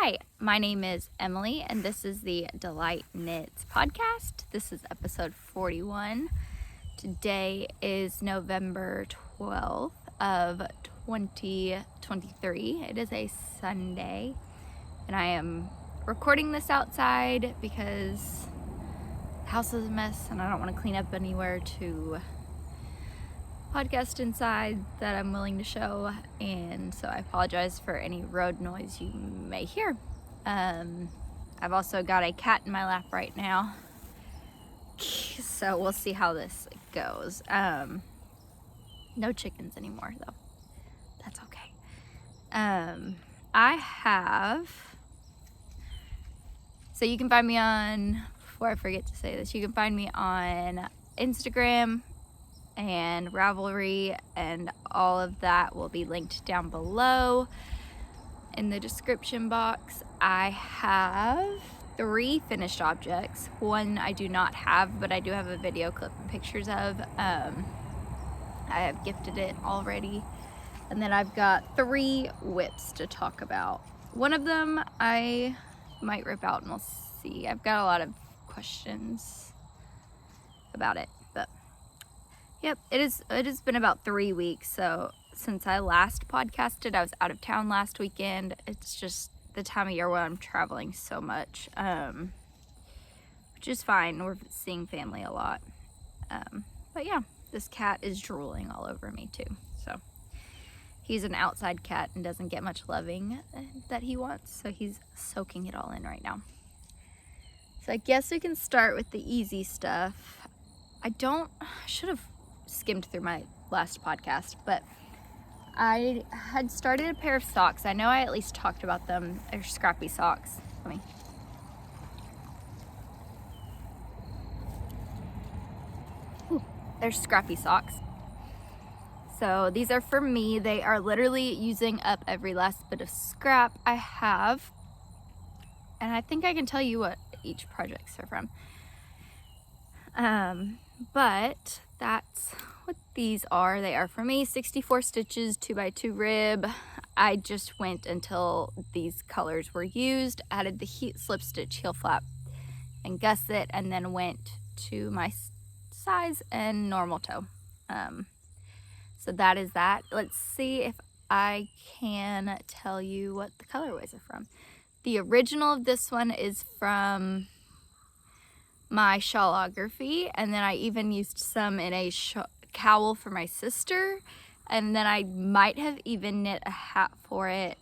Hi, my name is Emily, and this is the Delight Knits podcast. This is episode 41. Today is November 12th of 2023. It is a Sunday, and I am recording this outside because the house is a mess, and I don't want to clean up anywhere to podcast inside that I'm willing to show, and so I apologize for any road noise you may hear. I've also got a cat in my lap right now, so we'll see how this goes. No chickens anymore though, that's okay. So you can find me on, before I forget to say this, you can find me on Instagram and Ravelry, and all of that will be linked down below in the description box. I have 3 finished objects. One I do not have, but I do have a video clip and pictures of. I have gifted it already. And then I've got 3 whips to talk about. One of them I might rip out and we'll see. I've got a lot of questions about it, but yep, it has been about 3 weeks. So since I last podcasted, I was out of town last weekend. It's just the time of year where I'm traveling so much, which is fine. We're seeing family a lot. But yeah, this cat is drooling all over me too. So he's an outside cat and doesn't get much loving that he wants. So he's soaking it all in right now. So I guess we can start with the easy stuff. I should have skimmed through my last podcast, but I had started a pair of socks. I know I at least talked about them. They're scrappy socks. They're scrappy socks. So these are for me. They are literally using up every last bit of scrap I have. And I think I can tell you what each projects are from. But that's what these are. They are for me 64 stitches, 2x2 rib. I just went until these colors were used, added the slip stitch heel flap and gusset, and then went to my size and normal toe. So that is that. Let's see if I can tell you what the colorways are from. The original of this one is from my shawlography, and then I even used some in a cowl for my sister, and then I might have even knit a hat for it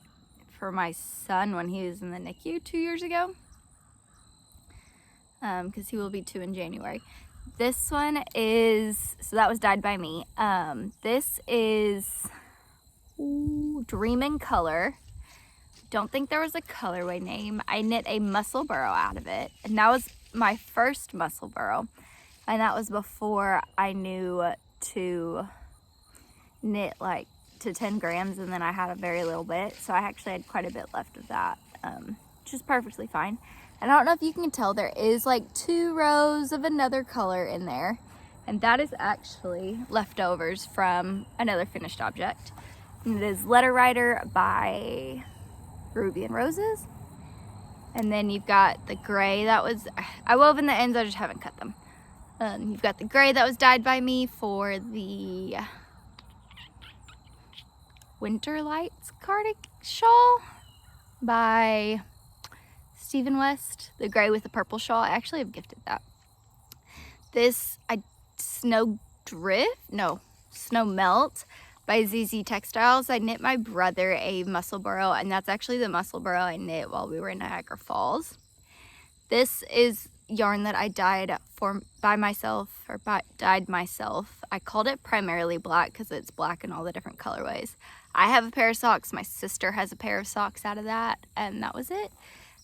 for my son when he was in the NICU 2 years ago, because he will be 2 in January. This one is, so that was dyed by me. This is Dream in Color. Don't think there was a colorway name. I knit a muscle burrow out of it, and that was my first muscle burrow, and that was before I knew to knit like to 10 grams, and then I had a very little bit, so I actually had quite a bit left of that, which is perfectly fine. And I don't know if you can tell, there is like 2 rows of another color in there, and that is actually leftovers from another finished object, and it is Letter Writer by Ruby and Roses. And then you've got the gray that was, I wove in the ends, I just haven't cut them. You've got the gray that was dyed by me for the Winter Lights cardigan shawl by Stephen West, the gray with the purple shawl. I actually have gifted that. This, Snow Melt by ZZ Textiles. I knit my brother a muscle burrow, and that's actually the muscle burrow I knit while we were in Niagara Falls. This is yarn that I dyed dyed myself. I called it primarily black because it's black in all the different colorways. I have a pair of socks, my sister has a pair of socks out of that, and that was it.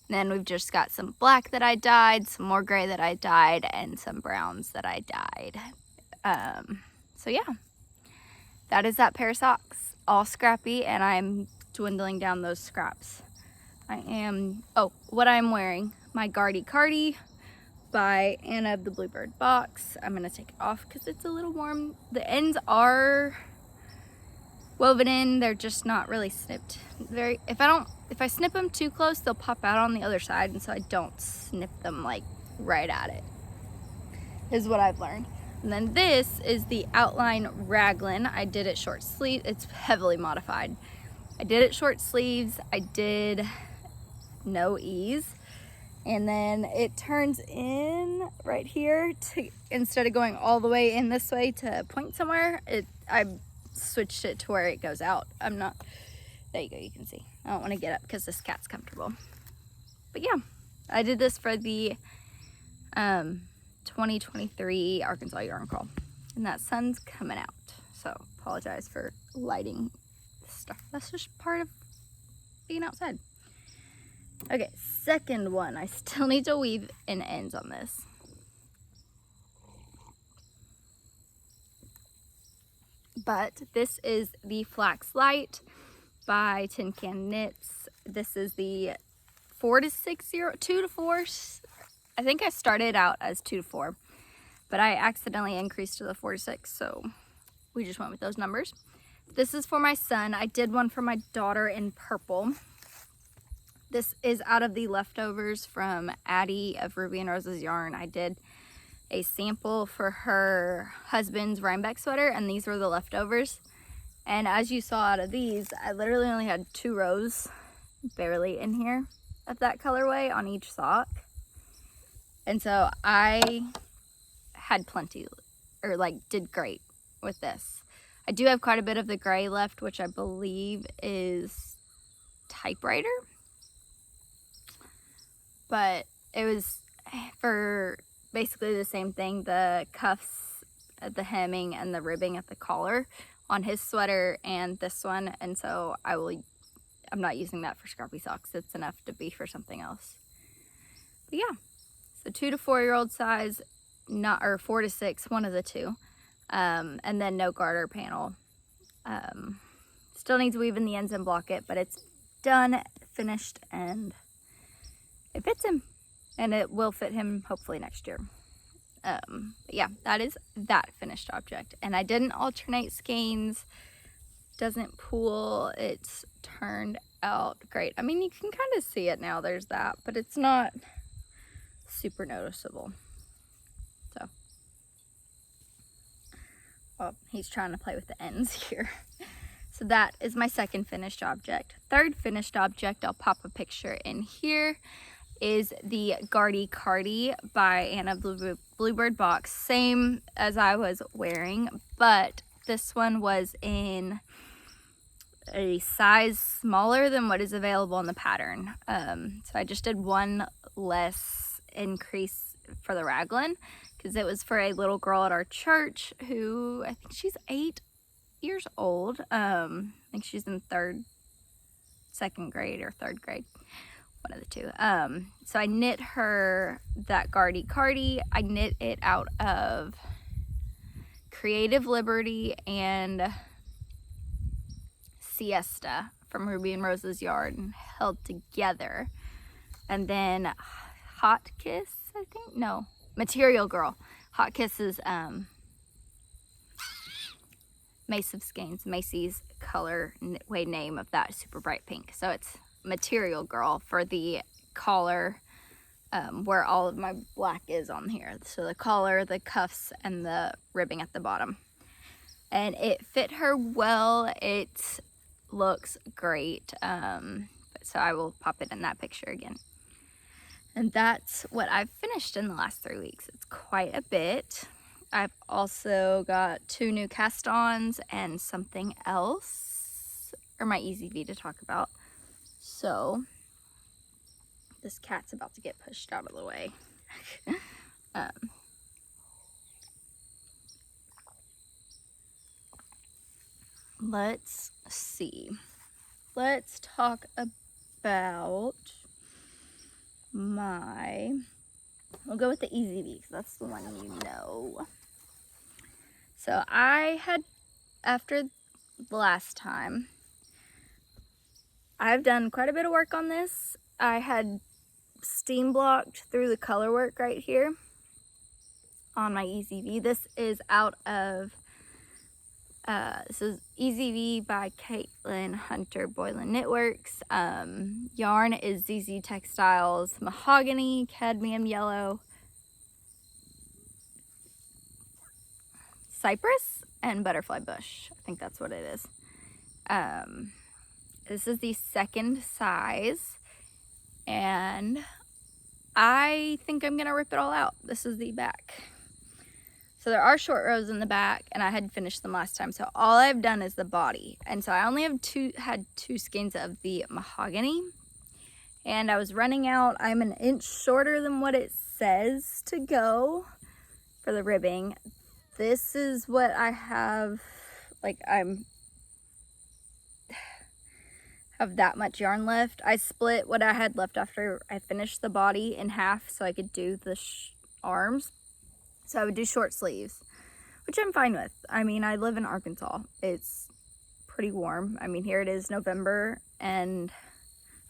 And then we've just got some black that I dyed, some more gray that I dyed, and some browns that I dyed. So yeah. That is that pair of socks, all scrappy, and I'm dwindling down those scraps. What I'm wearing, my Cardi by Anna of the Bluebird box. I'm gonna take it off because it's a little warm. The ends are woven in. They're just not really snipped very. If I snip them too close, they'll pop out on the other side, and so I don't snip them like right at it, is what I've learned. And then this is the outline raglan. I did it short sleeve. It's heavily modified. I did it short sleeves. I did no ease. And then it turns in right here to, instead of going all the way in this way to point somewhere, I switched it to where it goes out. I'm not, there you go, you can see. I don't want to get up because this cat's comfortable. But yeah, I did this for the 2023 Arkansas Yarn Crawl. And that sun's coming out. So apologize for lighting stuff. That's just part of being outside. Okay, second one. I still need to weave in ends on this. But this is the Flax Light by Tin Can Knits. This is the 4 to 6 0, 2 to 4. I think I started out as 2 to 4, but I accidentally increased to the 4 to 6, so we just went with those numbers. This is for my son. I did one for my daughter in purple. This is out of the leftovers from Addie of Ruby and Rose's Yarn. I did a sample for her husband's Rhinebeck sweater, and these were the leftovers. And as you saw out of these, I literally only had 2 rows, barely in here, of that colorway on each sock. And so I had plenty, or like did great with this. I do have quite a bit of the gray left, which I believe is typewriter. But it was for basically the same thing, the cuffs, the hemming, and the ribbing at the collar on his sweater and this one. And so I'm not using that for scrappy socks. It's enough to be for something else. But yeah, so 2 to 4 year old size, or 4 to 6, one of the two. And then no garter panel. Still needs to weave in the ends and block it, but it's done, finished, and it fits him, and it will fit him hopefully next year. But yeah, that is that finished object. And I didn't alternate skeins, doesn't pool. It's turned out great. I mean, you can kind of see it now, there's that, but it's not super noticeable. So, well, he's trying to play with the ends here. So that is my second finished object. Third finished object, I'll pop a picture in here, is the Garti Cardi by Anna Bluebird box. Same as I was wearing, but this one was in a size smaller than what is available in the pattern. So I just did one less increase for the raglan because it was for a little girl at our church who, I think she's 8 years old. I think she's in second grade or third grade. One of the two. So I knit her that Garti Cardi. I knit it out of Creative Liberty and Siesta from Ruby and Rose's Yarn, held together. And then Hot Kiss, I think? No, Material Girl. Hot Kiss is Macy's colorway name of that super bright pink. So it's Material Girl for the collar, where all of my black is on here. So the collar, the cuffs, and the ribbing at the bottom. And it fit her well. It looks great. So I will pop it in that picture again. And that's what I've finished in the last 3 weeks. It's quite a bit. I've also got 2 new cast-ons and something else, or my Easy V to talk about. So this cat's about to get pushed out of the way. Let's see. Let's talk about we'll go with the Easy V because that's the one you know. So I had, after the last time, I've done quite a bit of work on this. I had steam blocked through the color work right here on my Easy V. This is out of This is Easy V by Caitlin Hunter Boylan Knitworks. Yarn is ZZ Textiles Mahogany, Cadmium Yellow, Cypress, and Butterfly Bush. I think that's what it is. This is the second size, and I think I'm gonna rip it all out. This is the back. So there are short rows in the back, and I had finished them last time. So all I've done is the body. And so I only have had two skeins of the mahogany. And I was running out. I'm an inch shorter than what it says to go for the ribbing. This is what I have. Like, have that much yarn left. I split what I had left after I finished the body in half so I could do the arms. So I would do short sleeves, which I'm fine with. I mean, I live in Arkansas. It's pretty warm. I mean, here it is November and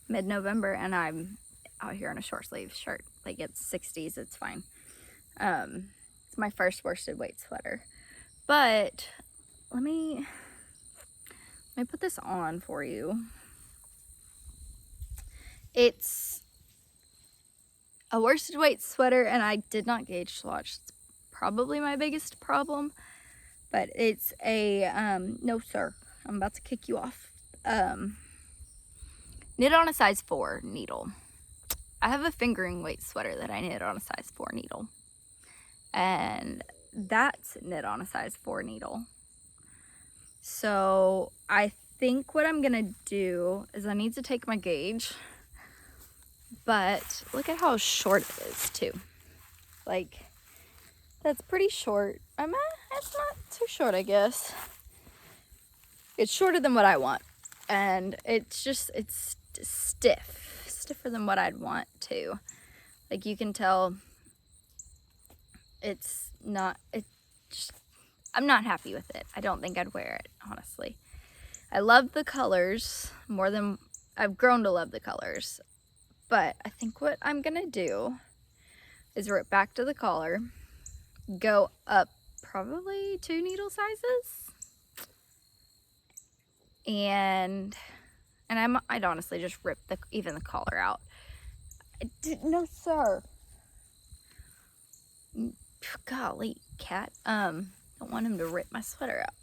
mid-November, and I'm out here in a short sleeve shirt. Like, it's 60s, it's fine. It's my first worsted weight sweater. But let me put this on for you. It's a worsted weight sweater, and I did not gauge swatch. It's probably my biggest problem, but it's a no sir, I'm about to kick you off. Knit on a size 4 needle. I have a fingering weight sweater that I knit on a size 4 needle, and that's knit on a size 4 needle. So I think what I'm gonna do is I need to take my gauge, but look at how short it is too. Like, that's pretty short. It's not too short, I guess. It's shorter than what I want. And it's stiff. Stiffer than what I'd want to. Like, you can tell I'm not happy with it. I don't think I'd wear it, honestly. I love the colors more than I've grown to love the colors. But I think what I'm gonna do is rip back to the collar, go up probably 2 needle sizes, and I'd honestly just rip even the collar out. No sir. Golly, cat. Don't want him to rip my sweater out.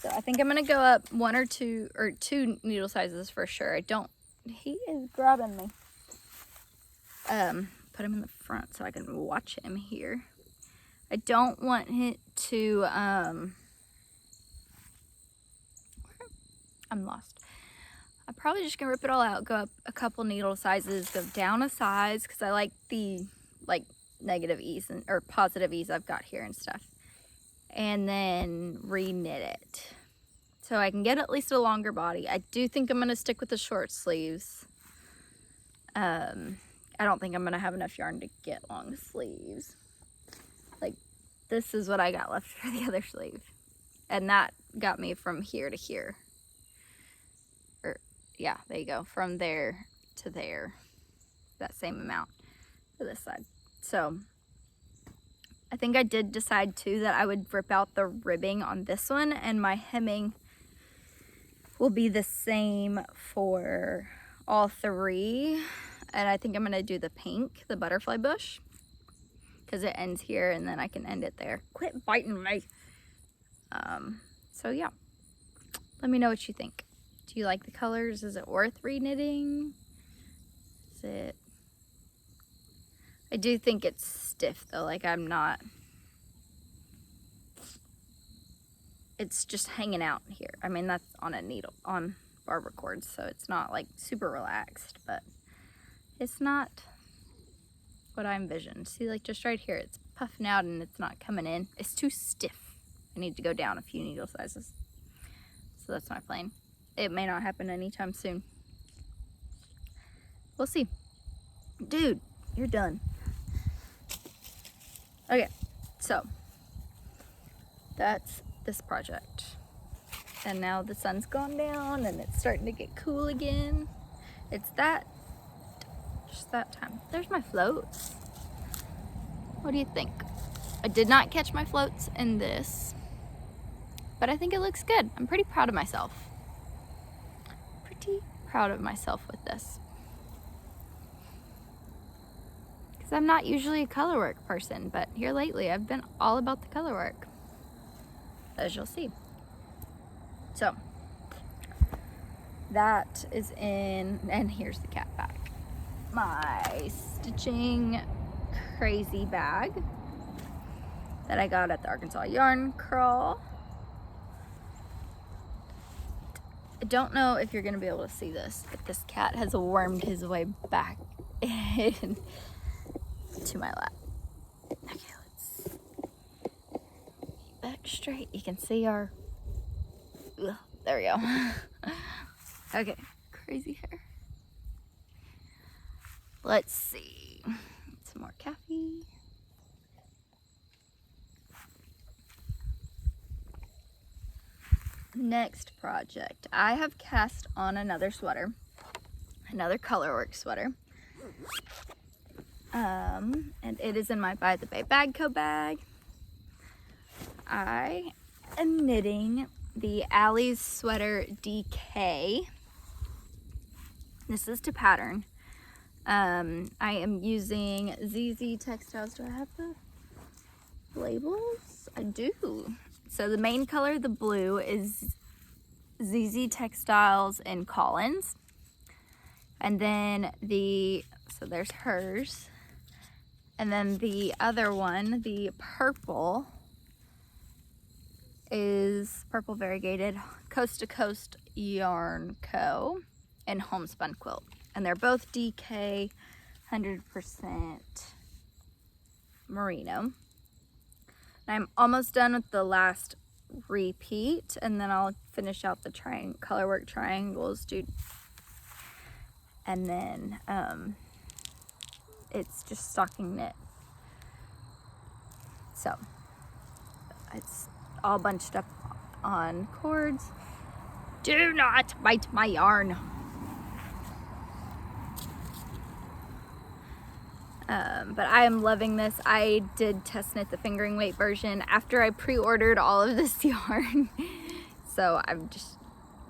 So I think I'm gonna go up 1 or 2 needle sizes for sure. He is grabbing me. Put him in the front so I can watch him here. I don't want it to, I'm lost. I'm probably just gonna rip it all out, go up a couple needle sizes, go down a size, because I like the, negative ease or positive ease I've got here and stuff. And then re-knit it. So I can get at least a longer body. I do think I'm gonna stick with the short sleeves. I don't think I'm gonna have enough yarn to get long sleeves. Like, this is what I got left for the other sleeve. And that got me from here to here. Yeah, there you go. From there to there. That same amount for this side. So, I think I did decide too that I would rip out the ribbing on this one, and my hemming will be the same for all 3. And I think I'm gonna do the pink, the butterfly bush, because it ends here and then I can end it there. Quit biting me. So yeah, let me know what you think. Do you like the colors? Is it worth re-knitting? I do think it's stiff though. Like, it's just hanging out here. I mean, that's on a needle, on barber cord, so it's not like super relaxed, but it's not what I envisioned. See, like, just right here, it's puffing out and it's not coming in. It's too stiff. I need to go down a few needle sizes. So that's my plan. It may not happen anytime soon. We'll see. Dude, you're done. Okay, so that's this project. And now the sun's gone down and it's starting to get cool again. It's just that time. There's my floats. What do you think? I did not catch my floats in this. but I think it looks good. I'm pretty proud of myself. Pretty proud of myself with this. Because I'm not usually a color work person, but here lately I've been all about the color work, as you'll see. So that is in, and here's the cat bag. My stitching crazy bag that I got at the Arkansas Yarn Crawl. I don't know if you're gonna be able to see this, but this cat has wormed his way back in to my lap. Okay, let's get back straight. You can see our, there we go. Okay, crazy hair. Let's see, some more coffee. Next project, I have cast on another sweater, another colorwork sweater, and it is in my By the Bay Bagco bag. I am knitting the Allie's Sweater DK. This is to pattern. I am using ZZ Textiles. Do I have the labels? I do. So the main color, the blue, is ZZ Textiles in Collins. And then so there's hers. And then the other one, the purple, is Purple Variegated Coast to Coast Yarn Co. and Homespun Quilt. And they're both DK 100% merino. I'm almost done with the last repeat, and then I'll finish out the colorwork triangles, dude. And then it's just stocking knit. So it's all bunched up on cords. Do not bite my yarn. But I am loving this. I did test knit the fingering weight version after I pre-ordered all of this yarn. So I'm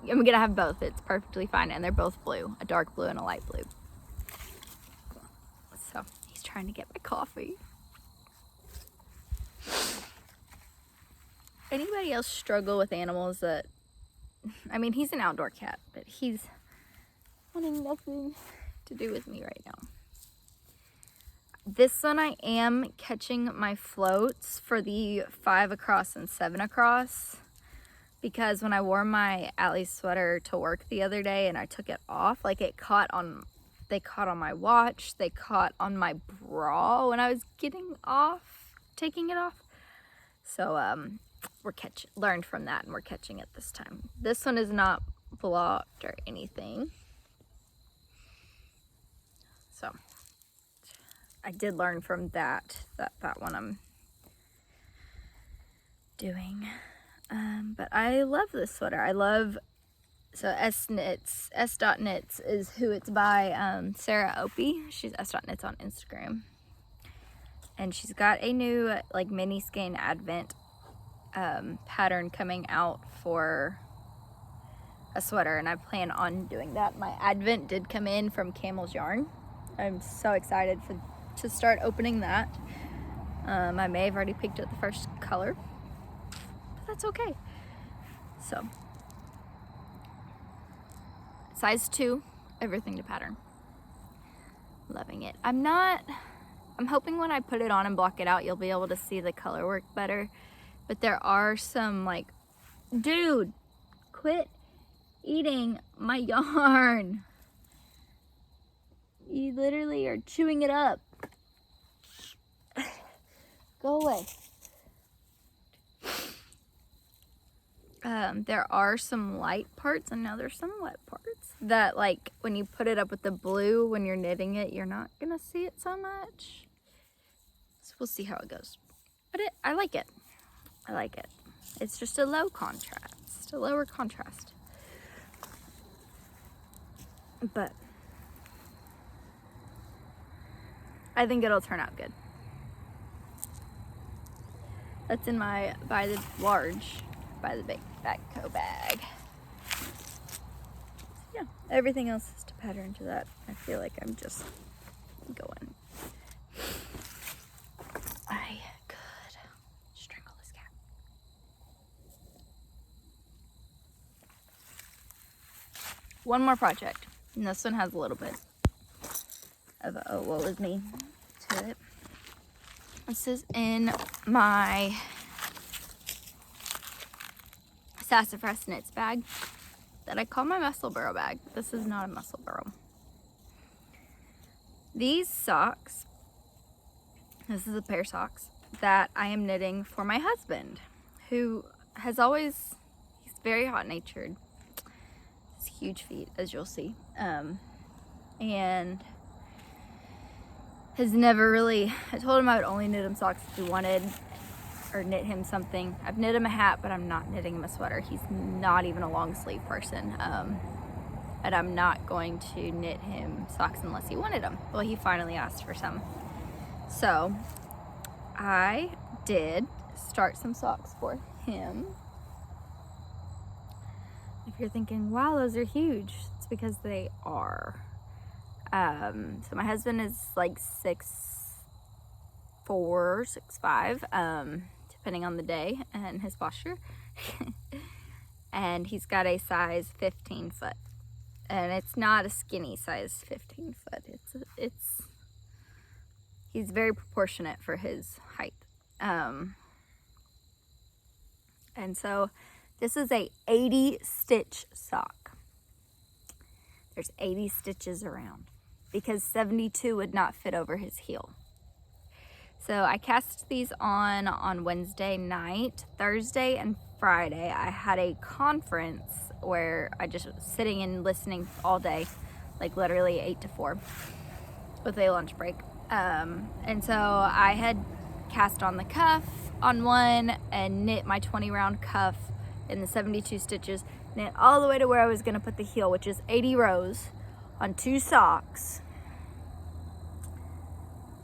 gonna have both. It's perfectly fine, and they're both blue, a dark blue and a light blue. So he's trying to get my coffee. Anybody else struggle with animals that, I mean, he's an outdoor cat, but he's wanting nothing to do with me right now. This one I am catching my floats for the 5 across and 7 across, because when I wore my Allie's sweater to work the other day and I took it off, like they caught on my watch, they caught on my bra when I was taking it off. So learned from that, and we're catching it this time. This one is not blocked or anything. So I did learn from that one I'm doing. But I love this sweater. So S.Knits is who it's by, Sarah Opie. She's S.Knits on Instagram. And she's got a new like mini skein advent pattern coming out for a sweater, and I plan on doing that. My advent did come in from Camel's Yarn. I'm so excited to start opening that. I may have already picked up the first color, but that's okay. So size 2, everything to pattern. Loving it. I'm hoping when I put it on and block it out, you'll be able to see the color work better. But there are some, like, dude, quit eating my yarn. You literally are chewing it up. Go away. There are some light parts, and now there's some wet parts that, like, when you put it up with the blue, when you're knitting it, you're not gonna see it so much. So we'll see how it goes. But I like it. I like it. It's just a lower contrast. But I think it'll turn out good. That's in my by the large by the big backhoe bag. Yeah, everything else is to pattern to that. I feel like I'm just going. I could strangle this cat. One more project, and this one has a little bit of a oh woe is me to it. This is in my Sassafras Knits bag that I call my muscle burrow bag. This is not a muscle burrow. These socks, this is a pair of socks that I am knitting for my husband, who has always, he's very hot-natured. He's huge feet, as you'll see, and has never really, I told him I would only knit him socks if he wanted, or knit him something. I've knit him a hat, but I'm not knitting him a sweater. He's not even a long sleeve person. And I'm not going to knit him socks unless he wanted them. Well, he finally asked for some. So I did start some socks for him. If you're thinking, wow, those are huge, it's because they are. So my husband is like 6'4", 6'5", depending on the day and his posture. And he's got a size 15 foot. And it's not a skinny size 15 foot. He's very proportionate for his height. And so this is a 80 stitch sock. There's 80 stitches around because 72 would not fit over his heel. So I cast these on Wednesday night. Thursday and Friday I had a conference where I just was sitting and listening all day, like literally 8 to 4 with a lunch break. And so I had cast on the cuff on one and knit my 20 round cuff in the 72 stitches, knit all the way to where I was gonna put the heel, which is 80 rows on 2 socks.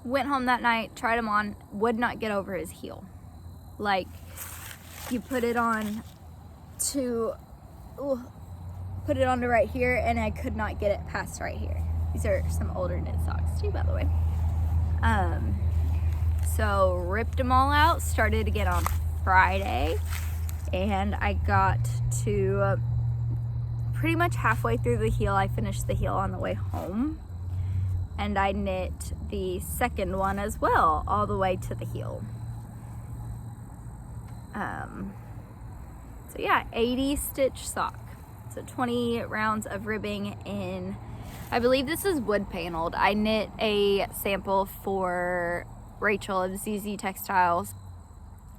Went home that night, tried them on, would not get over his heel. Like, you put it on to right here, and I could not get it past right here. These are some older knit socks too, by the way. So ripped them all out, started again on Friday, and I got to pretty much halfway through the heel. I finished the heel on the way home, and I knit the second one as well, all the way to the heel. So yeah, 80 stitch sock. So 20 rounds of ribbing in, I believe this is wood paneled. I knit a sample for Rachel of ZZ Textiles,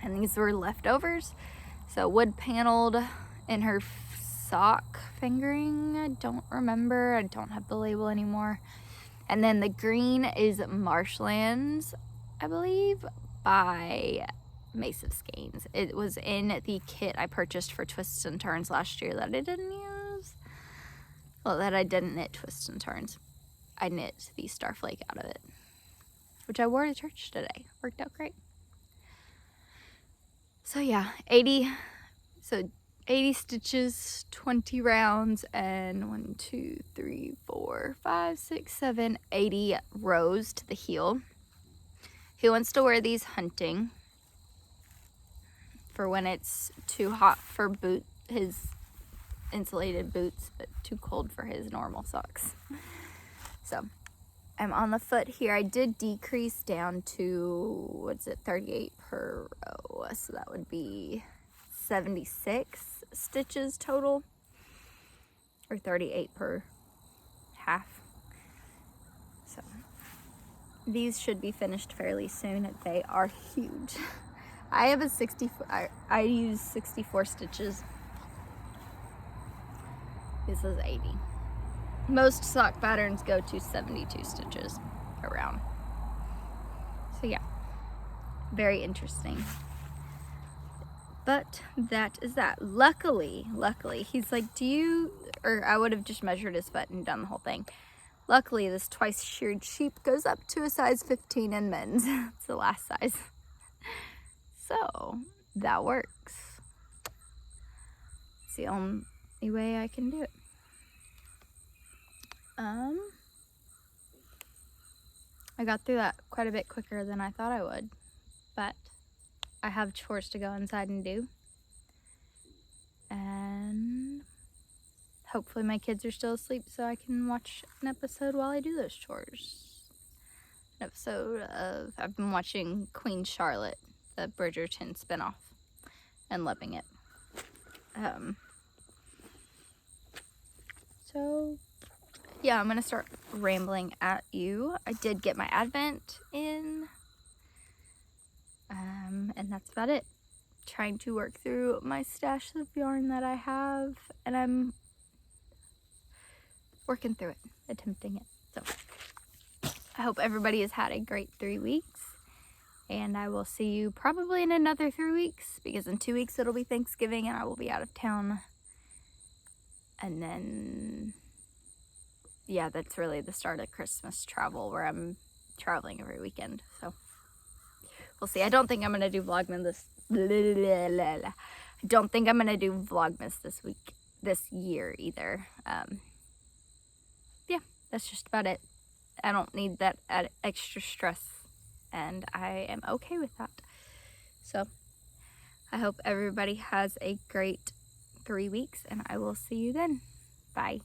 and these were leftovers. So wood paneled in her sock fingering. I don't remember. I don't have the label anymore. And then the green is Marshlands, I believe, by Mace of Skeins. It was in the kit I purchased for Twists and Turns last year that I didn't use. Well, that I didn't knit Twists and Turns. I knit the Starflake out of it, which I wore to church today. Worked out great. So yeah, 80 stitches, 20 rounds, and 1, 2, 3, 4, 5, 6, 7, 80 rows to the heel. He wants to wear these hunting for when it's too hot for his insulated boots, but too cold for his normal socks. So I'm on the foot here. I did decrease down to, 38 per row, so that would be 76 stitches total, or 38 per half. So these should be finished fairly soon. They are huge. I have I use 64 stitches. This is 80. Most sock patterns go to 72 stitches around. So yeah, very interesting. But that is that. Luckily, he's like, I would have just measured his foot and done the whole thing. Luckily, this twice sheared sheep goes up to a size 15 in men's. It's the last size. So that works. It's the only way I can do it. I got through that quite a bit quicker than I thought I would, but I have chores to go inside and do. And hopefully my kids are still asleep so I can watch an episode while I do those chores. An episode of, I've been watching Queen Charlotte, the Bridgerton spinoff, and loving it. So yeah, I'm gonna start rambling at you. I did get my Advent in, and that's about it. Trying to work through my stash of yarn that I have, and I'm working through it, attempting it. So I hope everybody has had a great 3 weeks, and I will see you probably in another 3 weeks, because in 2 weeks it'll be Thanksgiving and I will be out of town. And then, yeah, that's really the start of Christmas travel, where I'm traveling every weekend. So we'll see. I don't think I'm gonna do Vlogmas this year either. Yeah, that's just about it. I don't need that extra stress, and I am okay with that. So I hope everybody has a great 3 weeks, and I will see you then. Bye.